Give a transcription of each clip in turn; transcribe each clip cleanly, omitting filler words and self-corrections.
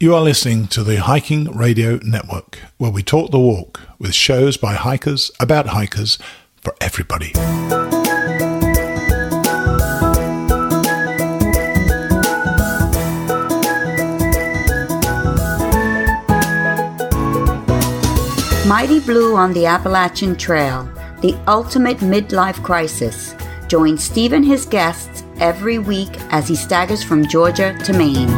You are listening to the Hiking Radio Network, where we talk the walk with shows by hikers, about hikers, for everybody. Mighty Blue on the Appalachian Trail, the ultimate midlife crisis. Join Steve and his guests every week as he staggers from Georgia to Maine.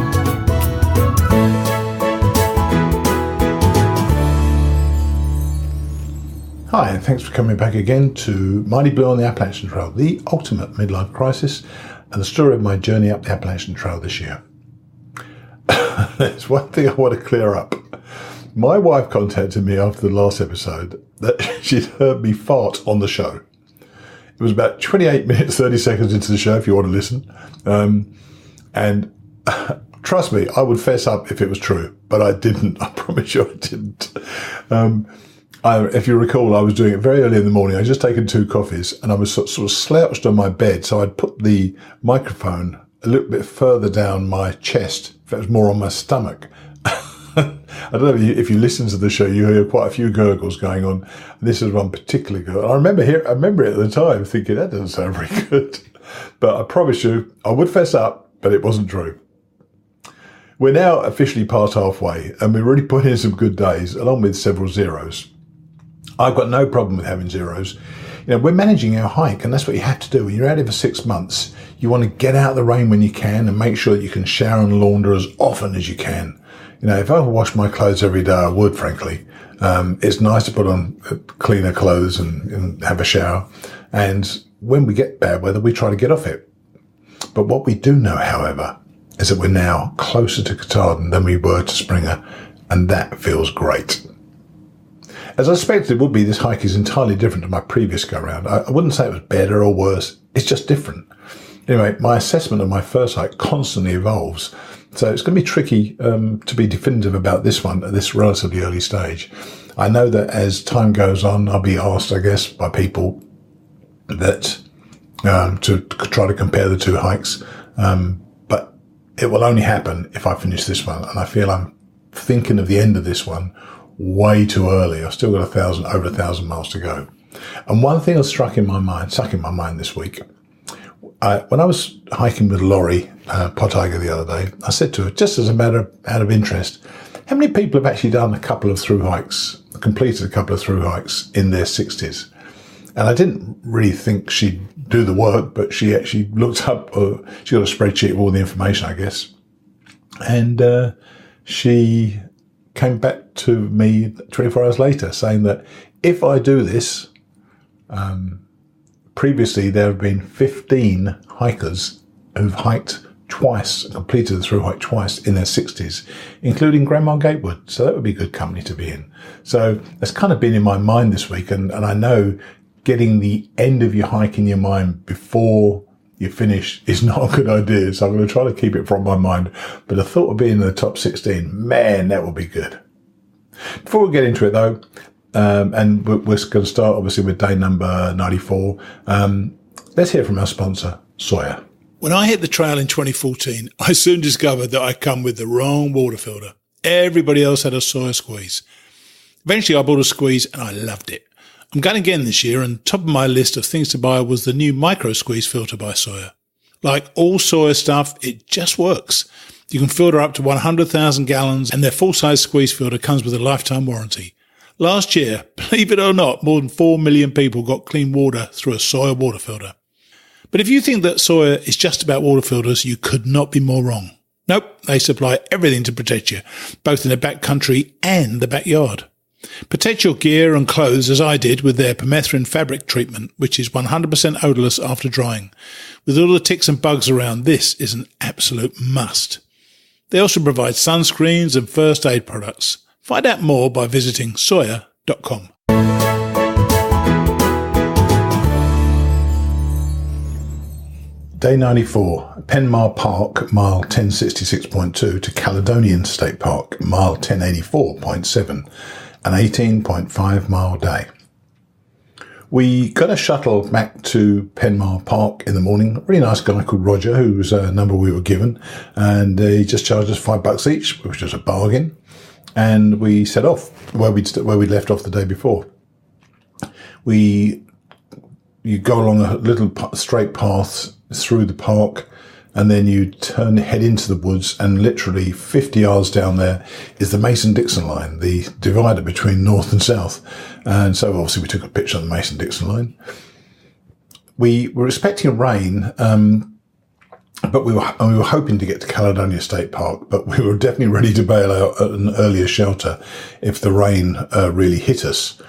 Hi, and thanks for coming back again to Mighty Blue on the Appalachian Trail, the ultimate midlife crisis, and the story of my journey up the Appalachian Trail this year. There's one thing I want to clear up. My wife contacted me after the last episode that she'd heard me fart on the show. It was about 28 minutes, 30 seconds into the show, if you want to listen. And trust me, I would fess up if it was true, but I didn't. I promise you I didn't. If you recall, I was doing it very early in the morning. I'd just taken 2 coffees and I was sort of slouched on my bed. So I'd put the microphone a little bit further down my chest. If it was more on my stomach. I don't know if you listen to the show, you hear quite a few gurgles going on. This is one particular gurgle. I remember it at the time thinking, that doesn't sound very good. But I promise you, I would fess up, but it wasn't true. We're now officially past halfway and we're really putting in some good days, along with several zeros. I've got no problem with having zeros. You know, we're managing our hike, and that's what you have to do. When you're out here for 6 months, you want to get out of the rain when you can and make sure that you can shower and launder as often as you can. You know, if I wash my clothes every day, I would, frankly. It's nice to put on cleaner clothes and have a shower. And when we get bad weather, we try to get off it. But what we do know, however, is that we're now closer to Katahdin than we were to Springer, and that feels great. As I expected it would be, this hike is entirely different to my previous go-round. I wouldn't say it was better or worse. It's just different. Anyway, my assessment of my first hike constantly evolves. So it's going to be tricky to be definitive about this one at this relatively early stage. I know that as time goes on, I'll be asked, I guess, by people that to try to compare the 2 hikes. But it will only happen if I finish this one. And I feel I'm thinking of the end of this one way too early. I've still got over 1,000 miles to go. And one thing that stuck in my mind this week, when I was hiking with Laurie Pottiger the other day, I said to her, just as a matter out of interest, how many people have actually done completed a couple of through hikes in their 60s? And I didn't really think she'd do the work, but she actually looked up, she got a spreadsheet of all the information, I guess. And she came back to me 24 hours later saying that if I do this, previously there have been 15 hikers who've hiked twice, completed the through hike twice in their 60s, including Grandma Gatewood. So that would be good company to be in. So that's kind of been in my mind this week. And I know getting the end of your hike in your mind before you finish is not a good idea. So I'm going to try to keep it from my mind. But the thought of being in the top 16, man, that would be good. Before we get into it though, and we're going to start obviously with day number 94. Let's hear from our sponsor, Sawyer. When I hit the trail in 2014, I soon discovered that I come with the wrong water filter. Everybody else had a Sawyer squeeze. Eventually I bought a squeeze and I loved it. I'm going again this year, and top of my list of things to buy was the new micro squeeze filter by Sawyer. Like all Sawyer stuff, it just works. You can filter up to 100,000 gallons, and their full-size squeeze filter comes with a lifetime warranty. Last year, believe it or not, more than 4 million people got clean water through a Sawyer water filter. But if you think that Sawyer is just about water filters, you could not be more wrong. Nope, they supply everything to protect you, both in the backcountry and the backyard. Protect your gear and clothes as I did with their permethrin fabric treatment, which is 100% odorless after drying. With all the ticks and bugs around, this is an absolute must. They also provide sunscreens and first aid products. Find out more by visiting Sawyer.com. Day 94, Penmar Park, mile 1066.2 to Caledonian State Park, mile 1084.7, an 18.5 mile day. We got a shuttle back to Penmar Park in the morning. A really nice guy called Roger, whose number we were given, and he just charged us $5 each, which was a bargain. And we set off where we'd left off the day before. You go along a little straight path through the park, and then you head into the woods, and literally 50 yards down there is the Mason Dixon Line, the divider between north and south. And so obviously we took a picture of the Mason Dixon Line. We were expecting rain, but we were hoping to get to Caledonia State Park, but we were definitely ready to bail out at an earlier shelter if the rain really hit us.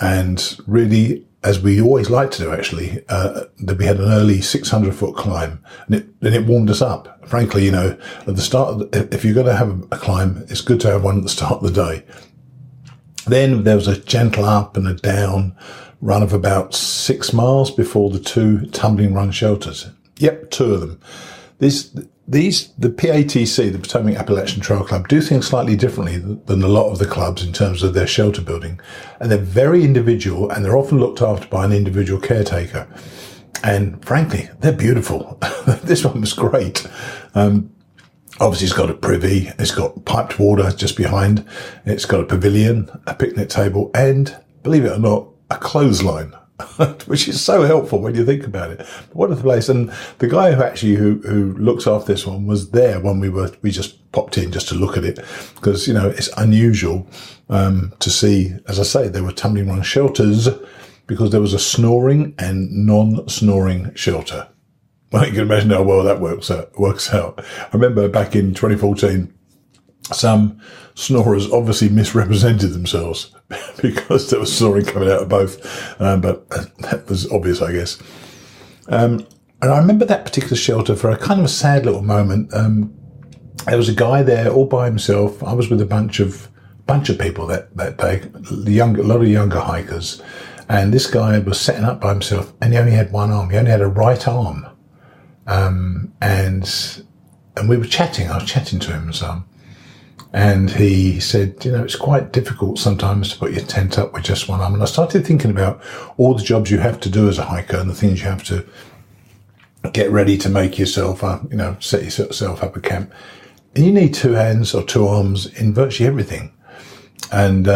And really, as we always like to do, actually, that we had an early 600-foot climb, and it warmed us up. Frankly, at the start, if you're going to have a climb, it's good to have one at the start of the day. Then there was a gentle up and a down run of about 6 miles before the 2 tumbling run shelters. Yep, 2 of them. The PATC, the Potomac Appalachian Trail Club, do things slightly differently than a lot of the clubs in terms of their shelter building. And they're very individual, and they're often looked after by an individual caretaker. And frankly, they're beautiful. This one was great. Obviously, it's got a privy. It's got piped water just behind. It's got a pavilion, a picnic table, and, believe it or not, a clothesline. Which is so helpful when you think about it. But what a place. And the guy who looks after this one was there when we just popped in just to look at it, because, it's unusual, to see, as I say, there were tumbling run shelters because there was a snoring and non-snoring shelter. Well, you can imagine how well that works out. I remember back in 2014, some snorers obviously misrepresented themselves because there was snoring coming out of both. But that was obvious, I guess. And I remember that particular shelter for a kind of a sad little moment. There was a guy there all by himself. I was with a bunch of people that day, a lot of younger hikers. And this guy was setting up by himself, and he only had one arm. He only had a right arm. And we were chatting. I was chatting to him and so on. And he said, it's quite difficult sometimes to put your tent up with just one arm. And I started thinking about all the jobs you have to do as a hiker and the things you have to get ready to make yourself up, set yourself up a camp. And you need 2 hands or 2 arms in virtually everything. And,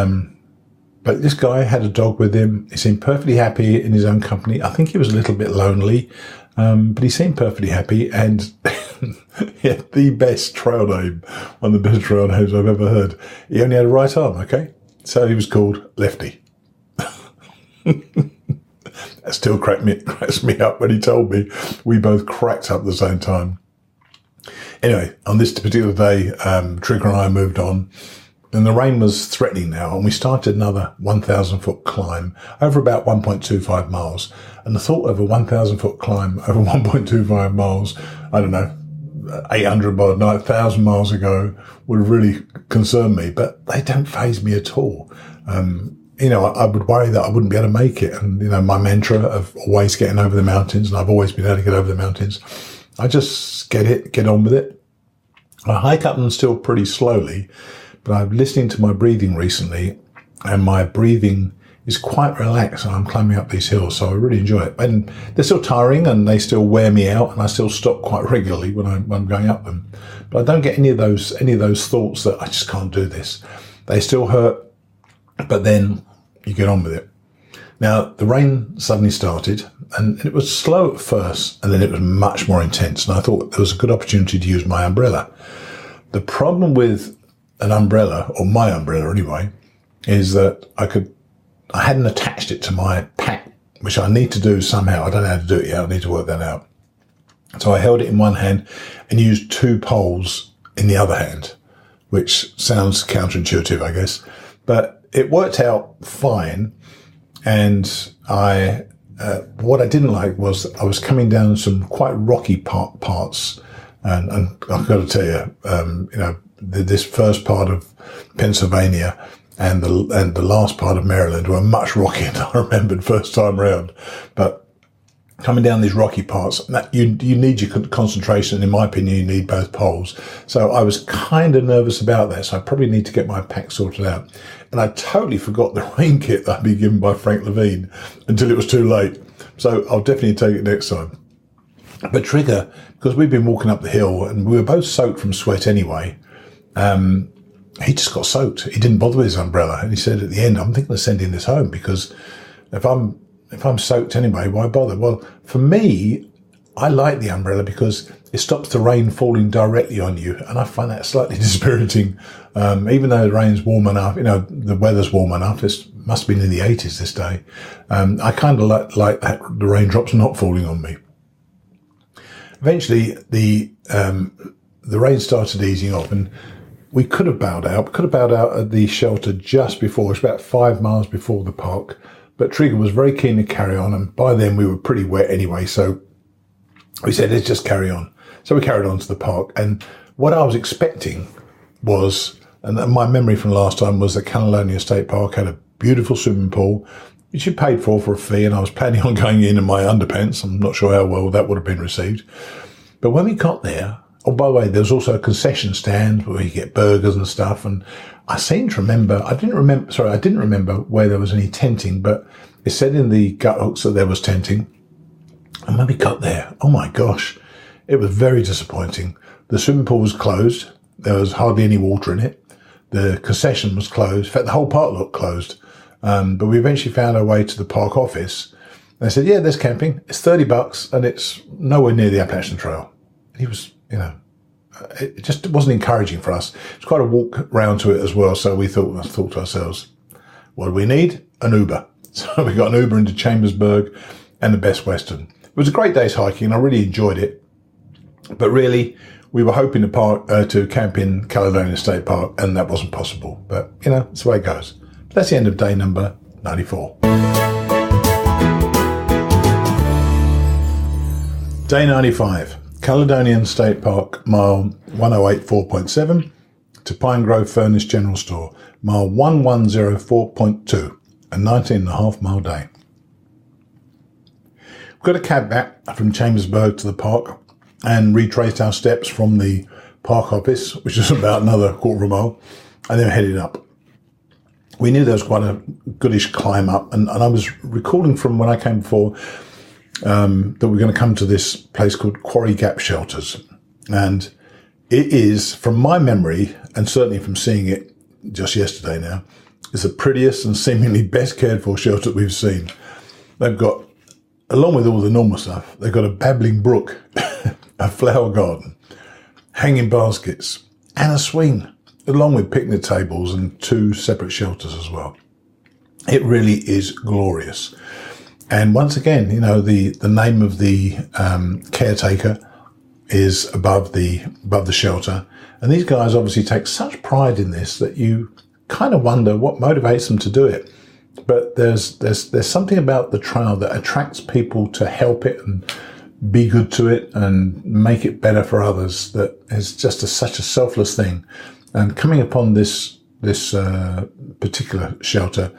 but this guy had a dog with him. He seemed perfectly happy in his own company. I think he was a little bit lonely, but he seemed perfectly happy. And he had the best trail name, one of the best trail names I've ever heard. He only had a right arm, okay? So he was called Lefty. That still cracks me up when he told me. We both cracked up at the same time. Anyway, on this particular day, Trigger and I moved on, and the rain was threatening now, and we started another 1,000-foot climb over about 1.25 miles. And the thought of a 1,000-foot climb over 1.25 miles, I don't know, 800 or 9,000 miles ago would have really concerned me, but they don't faze me at all. I would worry that I wouldn't be able to make it. And, my mantra of always getting over the mountains, and I've always been able to get over the mountains. I just get on with it. I hike up them still pretty slowly, but I'm listening to my breathing recently, and my breathing is quite relaxed, and I'm climbing up these hills, so I really enjoy it. And they're still tiring, and they still wear me out, and I still stop quite regularly when I'm going up them. But I don't get any of those thoughts that I just can't do this. They still hurt, but then you get on with it. Now, the rain suddenly started, and it was slow at first, and then it was much more intense, and I thought there was a good opportunity to use my umbrella. The problem with an umbrella, or my umbrella anyway, is that I hadn't attached it to my pack, which I need to do somehow. I don't know how to do it yet. I need to work that out. So I held it in one hand and used 2 poles in the other hand, which sounds counterintuitive, I guess, but it worked out fine. And what I didn't like was I was coming down some quite rocky parts, and I've got to tell you, this first part of Pennsylvania and the last part of Maryland were much rockier than I remembered first time round. But coming down these rocky parts, that you need your concentration. And in my opinion, you need both poles. So I was kind of nervous about that. So I probably need to get my pack sorted out. And I totally forgot the rain kit that I'd been given by Frank Levine until it was too late. So I'll definitely take it next time. But Trigger, because we've been walking up the hill and we were both soaked from sweat anyway, he just got soaked. He didn't bother with his umbrella. And he said at the end, I'm thinking of sending this home because if I'm soaked anyway, why bother? Well, for me, I like the umbrella because it stops the rain falling directly on you. And I find that slightly dispiriting. Even though the rain's warm enough, the weather's warm enough, it must have been in the 80s this day. I kind of like that, the raindrops not falling on me. Eventually, the rain started easing off, and we could have bowed out. We could have bowed out at the shelter just before. It was about 5 miles before the park. But Trigger was very keen to carry on, and by then we were pretty wet anyway. So we said, let's just carry on. So we carried on to the park, and what I was expecting was, and my memory from last time was that Caledonia State Park had a beautiful swimming pool, which you paid for a fee, and I was planning on going in my underpants. I'm not sure how well that would have been received. But when we got there, oh, by the way, there was also a concession stand where you get burgers and stuff. And I seem to remember, I didn't remember where there was any tenting, but it said in the gut hooks that there was tenting. And when we got there, oh my gosh, it was very disappointing. The swimming pool was closed. There was hardly any water in it. The concession was closed. In fact, the whole park looked closed. But we eventually found our way to the park office. And they said, yeah, there's camping. It's $30 and it's nowhere near the Appalachian Trail. And he was, it just wasn't encouraging for us. It's quite a walk round to it as well. So we thought to ourselves, what do we need? An Uber. So we got an Uber into Chambersburg and the Best Western. It was a great day's hiking and I really enjoyed it. But really, we were hoping to camp in Caledonia State Park, and that wasn't possible. But, that's the way it goes. That's the end of day number 94. Day 95, Caledonian State Park, mile 1084.7 to Pine Grove Furnace General Store, mile 1104.2, a 19.5 mile day. We've got a cab back from Chambersburg to the park and retraced our steps from the park office, which is about another quarter of a mile, and then headed up. We knew there was quite a goodish climb up, and I was recalling from when I came before that we're going to come to this place called Quarry Gap Shelters. And it is, from my memory, and certainly from seeing it just yesterday now, is the prettiest and seemingly best cared for shelter we've seen. They've got, along with all the normal stuff, they've got a babbling brook, a flower garden, hanging baskets, and a swing, along with picnic tables and 2 separate shelters as well. It really is glorious. And once again, the name of the caretaker is above the shelter. And these guys obviously take such pride in this that you kind of wonder what motivates them to do it. But there's something about the trail that attracts people to help it and be good to it and make it better for others, that is just such a selfless thing. And coming upon this particular shelter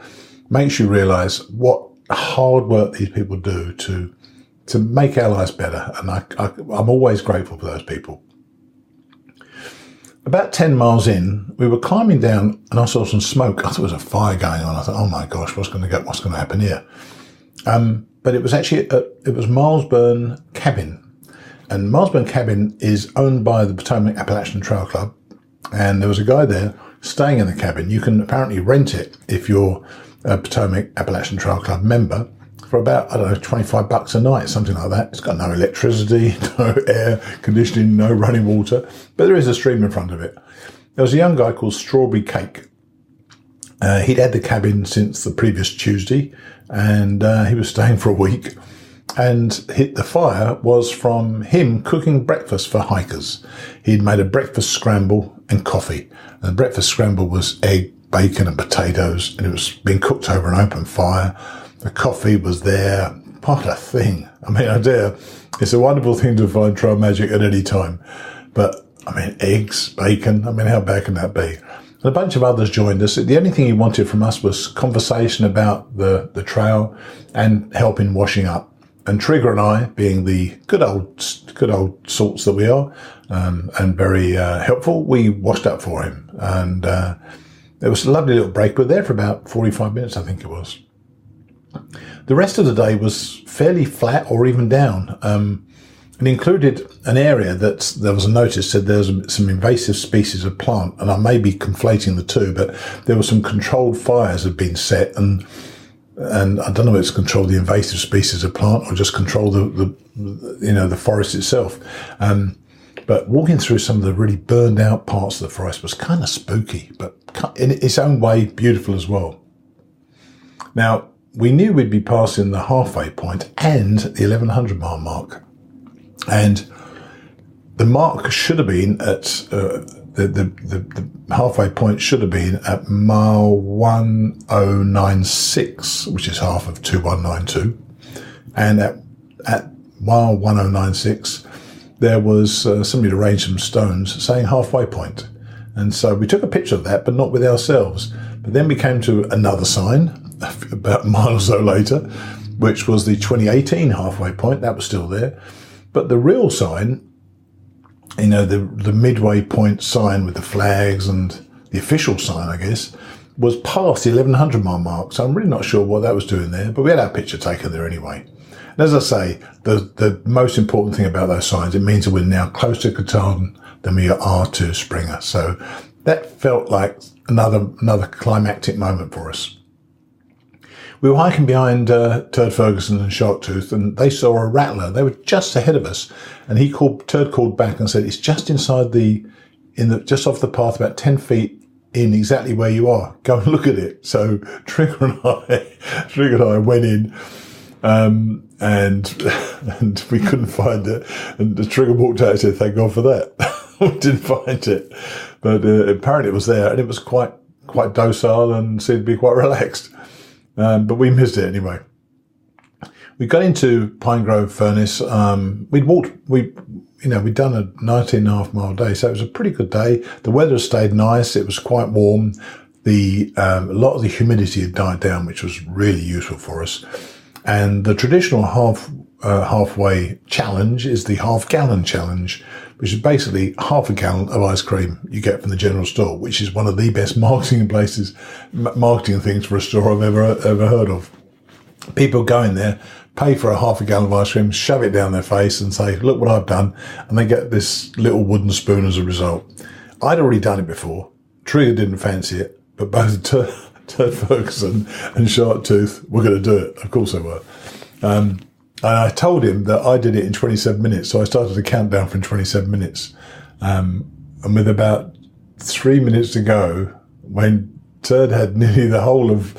makes you realise what hard work these people do to make our lives better. And I'm always grateful for those people. About 10 miles in, we were climbing down and I saw some smoke. I thought there was a fire going on. I thought, oh my gosh, what's going to happen here? But it was actually, it was Milesburn Cabin. And Milesburn Cabin is owned by the Potomac Appalachian Trail Club. And there was a guy there staying in the cabin. You can apparently rent it if you're a Potomac Appalachian Trail Club member for about, $25 a night, something like that. It's got no electricity, no air conditioning, no running water, but there is a stream in front of it. There was a young guy called Strawberry Cake. He'd had the cabin since the previous Tuesday, and he was staying for a week. And the fire was from him cooking breakfast for hikers. He'd made a breakfast scramble and coffee. And the breakfast scramble was egg, bacon and potatoes, and it was being cooked over an open fire. The coffee was there. What a thing. I dare. It's a wonderful thing to find trail magic at any time. But, eggs, bacon, how bad can that be? And a bunch of others joined us. The only thing he wanted from us was conversation about the trail and help in washing up. And Trigger and I, being the good old sorts that we are, and very helpful, we washed up for him. And it was a lovely little break. We were there for about 45 minutes, I think it was. The rest of the day was fairly flat or even down. It included an area that there was a notice said there was some invasive species of plant, and I may be conflating the two, but there were some controlled fires had been set, and I don't know if it's control the invasive species of plant or just control the forest itself. But walking through some of the really burned out parts of the forest was kind of spooky, but in its own way, beautiful as well. Now, we knew we'd be passing the halfway point and the 1100 mile mark. And the mark should have been at, the halfway point should have been at mile 1096, which is half of 2192. And at mile 1096, there was somebody arranged some stones saying halfway point. And so we took a picture of that, but not with ourselves. But then we came to another sign about a mile or so later, which was the 2018 halfway point. That was still there. But the real sign, the midway point sign with the flags and the official sign, I guess, was past the 1100 mile mark. So I'm really not sure what that was doing there, but we had our picture taken there anyway. And as I say, the most important thing about those signs, it means that we're now closer to Katahdin than we are to Springer. So that felt like another climactic moment for us. We were hiking behind Turd Ferguson and Sharktooth, and they saw a rattler. They were just ahead of us, and Turd called back and said, "It's just inside just off the path, about 10 feet in, exactly where you are. Go and look at it." So Trigger and I went in, and we couldn't find it. And the Trigger walked out and said, "Thank God for that." We didn't find it, but apparently it was there, and it was quite docile and seemed to be quite relaxed. But we missed it anyway. We got into Pine Grove Furnace. We'd done a 19.5 mile day, so it was a pretty good day. The weather stayed nice. It was quite warm. A lot of the humidity had died down, which was really useful for us. And the traditional halfway challenge is the half-gallon challenge, which is basically half a gallon of ice cream you get from the general store, which is one of the best marketing things for a store I've ever heard of. People go in there, pay for a half a gallon of ice cream, shove it down their face and say, "Look what I've done." And they get this little wooden spoon as a result. I'd already done it before. Trigger didn't fancy it, but both Turd Ferguson and Sharktooth were going to do it. Of course they were. And I told him that I did it in 27 minutes. So I started to count down from 27 minutes. And with about 3 minutes to go, when Turd had nearly the whole of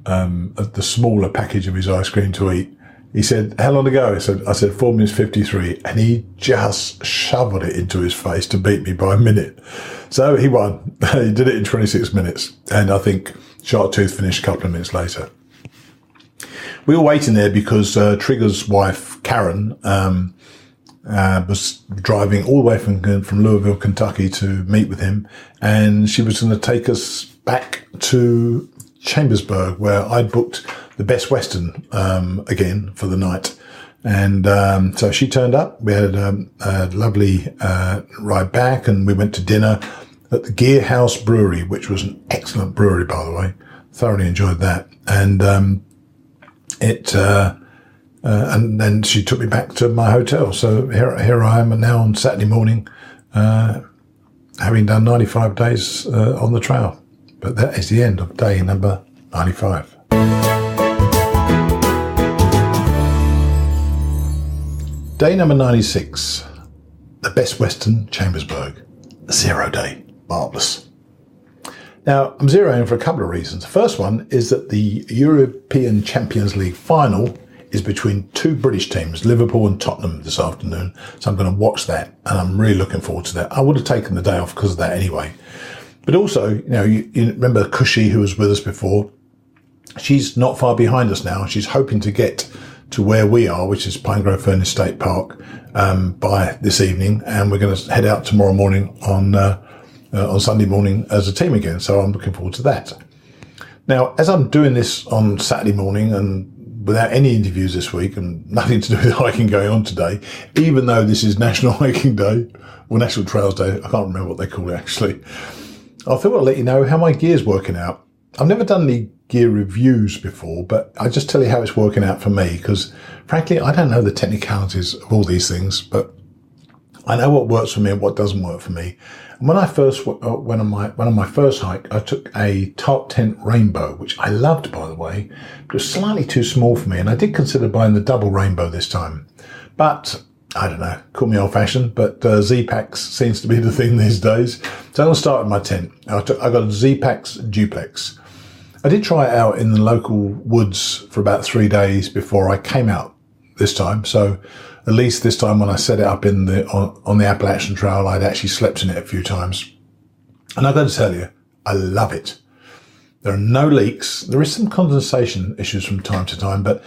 the smaller package of his ice cream to eat, he said, "How long to go?" I said 4 minutes 53. And he just shoveled it into his face to beat me by a minute. So he won. He did it in 26 minutes. And I think Sharktooth finished a couple of minutes later. We were waiting there because Trigger's wife, Karen, was driving all the way from Louisville, Kentucky to meet with him. And she was going to take us back to Chambersburg, where I'd booked the Best Western again for the night. And so she turned up. We had a lovely ride back, and we went to dinner at the Gear House Brewery, which was an excellent brewery, by the way. Thoroughly enjoyed that. And and then she took me back to my hotel. So here I am now on Saturday morning, having done 95 days on the trail. But that is the end of day number 95. Day number 96, the Best Western, Chambersburg, 0 day, marvellous. Now, I'm zeroing for a couple of reasons. The first one is that the European Champions League final is between two British teams, Liverpool and Tottenham, this afternoon. So I'm going to watch that, and I'm really looking forward to that. I would have taken the day off because of that anyway. But also, you remember Cushy, who was with us before. She's not far behind us now. She's hoping to get to where we are, which is Pine Grove Furnace State Park, by this evening. And we're going to head out tomorrow morning on Sunday morning as a team again. So I'm looking forward to that. Now, as I'm doing this on Saturday morning and without any interviews this week and nothing to do with hiking going on today, even though this is National Hiking Day or National Trails Day. I can't remember what they call it actually. I thought I'd let you know how my gear's working out. I've never done any gear reviews before, but I just tell you how it's working out for me because frankly, I don't know the technicalities of all these things, but I know what works for me and what doesn't work for me. And when I first went on my first hike, I took a top tent Rainbow, which I loved, by the way, but it was slightly too small for me. And I did consider buying the double Rainbow this time, but I don't know, call me old fashioned, but Z-Packs seems to be the thing these days. So I'm going to start with my tent. I got a Z-Packs duplex. I did try it out in the local woods for about 3 days before I came out this time. So at least this time when I set it up on the Appalachian Trail, I'd actually slept in it a few times. And I've got to tell you, I love it. There are no leaks. There is some condensation issues from time to time, but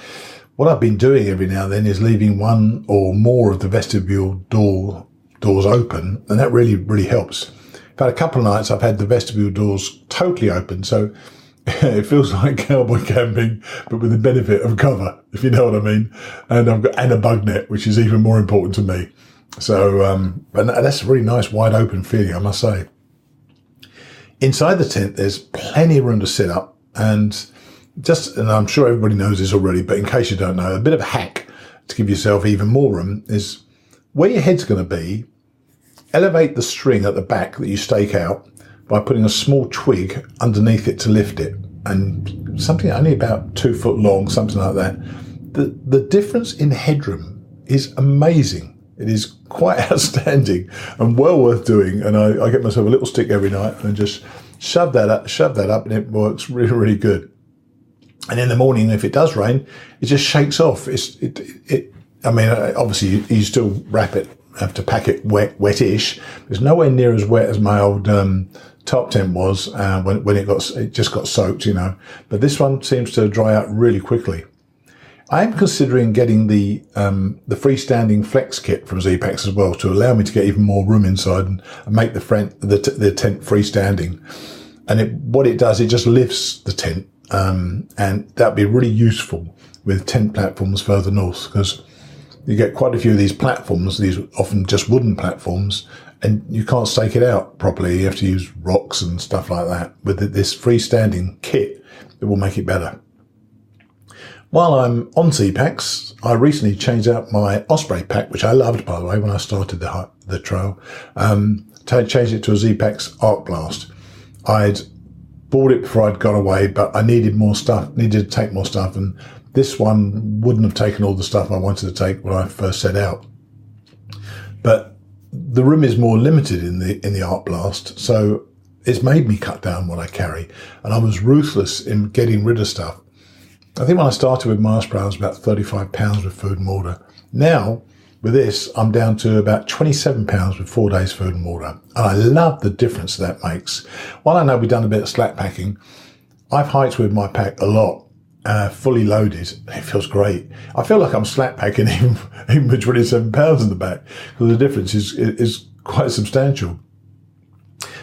what I've been doing every now and then is leaving one or more of the vestibule doors open, and that really, really helps. I've had a couple of nights I've had the vestibule doors totally open, so it feels like cowboy camping, but with the benefit of cover, if you know what I mean. And and a bug net, which is even more important to me. So, and that's a really nice wide open feeling, I must say. Inside the tent, there's plenty of room to sit up, and I'm sure everybody knows this already, but in case you don't know, a bit of a hack to give yourself even more room is where your head's going to be. Elevate the string at the back that you stake out by putting a small twig underneath it to lift it, and something only about 2 foot long, something like that. The difference in headroom is amazing. It is quite outstanding and well worth doing. And I get myself a little stick every night and just shove that up, and it works really, really good. And in the morning, if it does rain, it just shakes off. Obviously you still have to pack it wet-ish. It's nowhere near as wet as my old top tent was when it just got soaked, But this one seems to dry out really quickly. I am considering getting the freestanding flex kit from Z-Packs as well to allow me to get even more room inside and make the tent freestanding. And what it does, it just lifts the tent, and that'd be really useful with tent platforms further north because you get quite a few of these platforms, these often just wooden platforms, and you can't stake it out properly. You have to use rocks and stuff like that. With this freestanding kit, it will make it better. While I'm on Z-Packs, I recently changed out my Osprey pack, which I loved, by the way, when I started the trail. Changed it to a Z-Packs Arc Blast. I'd bought it before I'd gone away, but I needed to take more stuff, and this one wouldn't have taken all the stuff I wanted to take when I first set out. But the room is more limited in the Arc Blast, so it's made me cut down what I carry, and I was ruthless in getting rid of stuff. I think when I started with my Osprey, I was about 35 pounds with food and water. Now, with this, I'm down to about 27 pounds with 4 days food and water. And I love the difference that makes. While I know we've done a bit of slack packing, I've hiked with my pack a lot, fully loaded. It feels great. I feel like I'm slack packing even with 27 pounds in the back, because the difference is quite substantial.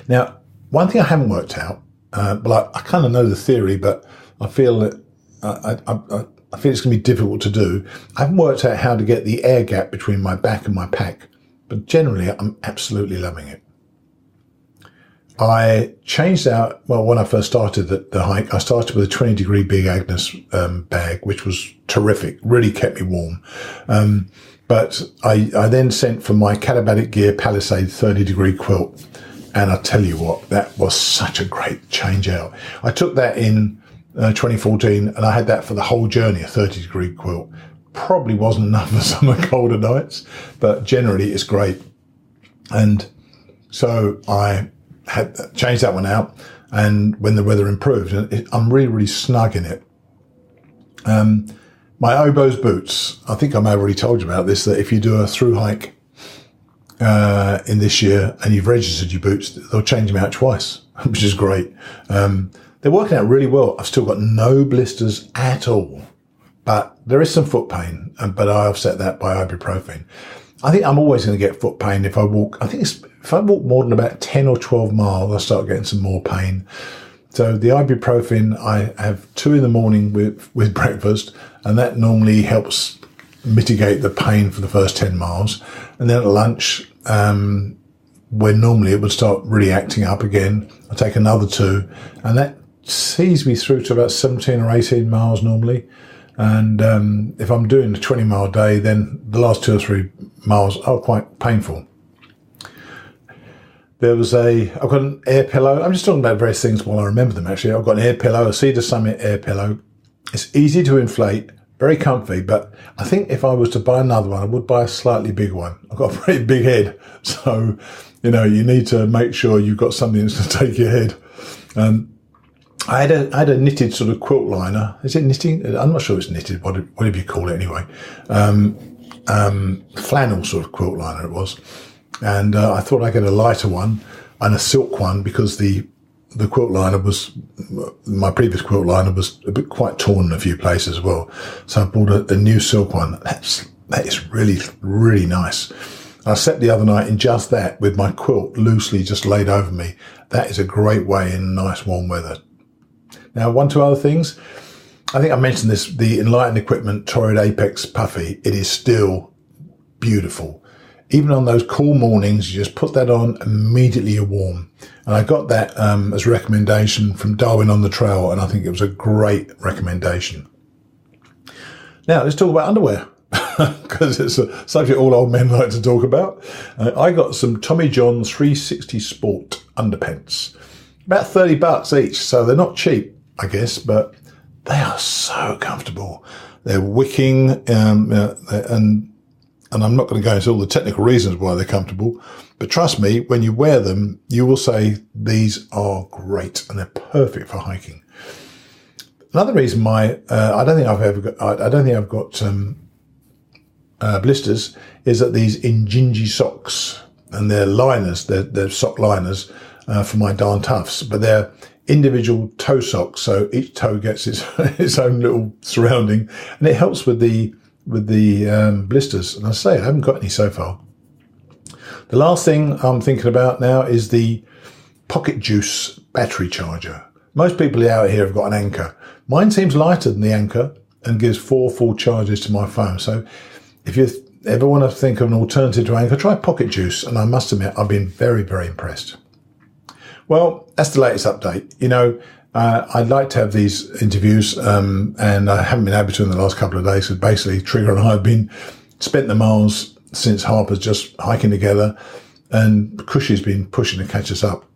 Now, one thing I haven't worked out, but I kind of know the theory, but I feel that I feel it's going to be difficult to do. I haven't worked out how to get the air gap between my back and my pack, but generally I'm absolutely loving it. I changed out, when I first started the hike, I started with a 20 degree Big Agnes bag, which was terrific, really kept me warm. But I then sent for my Catabatic Gear Palisade 30 degree quilt. And I tell you what, that was such a great change out. I took that in 2014, and I had that for the whole journey, a 30 degree quilt. Probably wasn't enough for some of the colder nights, but generally it's great. And so I had changed that one out, and when the weather improved, I'm really, really snug in it. My Oboz boots, I think I may have already told you about this, that if you do a through hike in this year and you've registered your boots, they'll change them out twice, which is great. They're working out really well. I've still got no blisters at all, but there is some foot pain, but I offset that by ibuprofen. I think I'm always going to get foot pain if I walk. If I walk more than about 10 or 12 miles, I start getting some more pain. So the ibuprofen, I have 2 in the morning with breakfast, and that normally helps mitigate the pain for the first 10 miles. And then at lunch, when normally it would start really acting up again, I take another 2, and that sees me through to about 17 or 18 miles normally. And if I'm doing a 20-mile day, then the last 2 or 3 miles are quite painful. I've got an air pillow. I'm just talking about various things while I remember them, actually. I've got an air pillow, a Cedar Summit air pillow. It's easy to inflate, very comfy, but I think if I was to buy another one, I would buy a slightly bigger one. I've got a pretty big head, so, you need to make sure you've got something that's going to take your head. I had a knitted sort of quilt liner. Is it knitting? I'm not sure it's knitted, whatever you call it anyway. Flannel sort of quilt liner it was. And I thought I'd get a lighter one and a silk one, because the quilt liner my previous quilt liner was a bit quite torn in a few places as well. So I bought a new silk one. That is really, really nice. I slept the other night in just that, with my quilt loosely just laid over me. That is a great way in nice warm weather. Now, 2 other things. I think I mentioned this, the Enlightened Equipment Torrid Apex Puffy. It is still beautiful. Even on those cool mornings, you just put that on, immediately you're warm. And I got that as a recommendation from Darwin on the Trail, and I think it was a great recommendation. Now, let's talk about underwear, because it's a subject all old men like to talk about. I got some Tommy John's 360 Sport underpants. About $30 each, so they're not cheap, I guess, but they are so comfortable. They're wicking, and I'm not going to go into all the technical reasons why they're comfortable, but trust me, when you wear them, you will say these are great and they're perfect for hiking. Another reason why I don't think I've got blisters is that these Injinji socks, and they're liners, they're sock liners for my Darn Toughs, but they're individual toe socks, so each toe gets its own little surrounding, and it helps with the blisters. And I say I haven't got any so far. The last thing I'm thinking about now is the Pocket Juice battery charger. Most people out here have got an Anchor. Mine seems lighter than the Anchor and gives 4 full charges to my phone. So if you ever want to think of an alternative to Anchor, try Pocket Juice. And I must admit, I've been very, very impressed. Well, that's the latest update. I'd like to have these interviews, and I haven't been able to in the last couple of days. So basically, Trigger and I have spent the miles since Harper's just hiking together, and Cushy's been pushing to catch us up.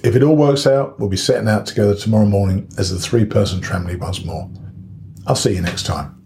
If it all works out, we'll be setting out together tomorrow morning as the 3-person tramily once more. I'll see you next time.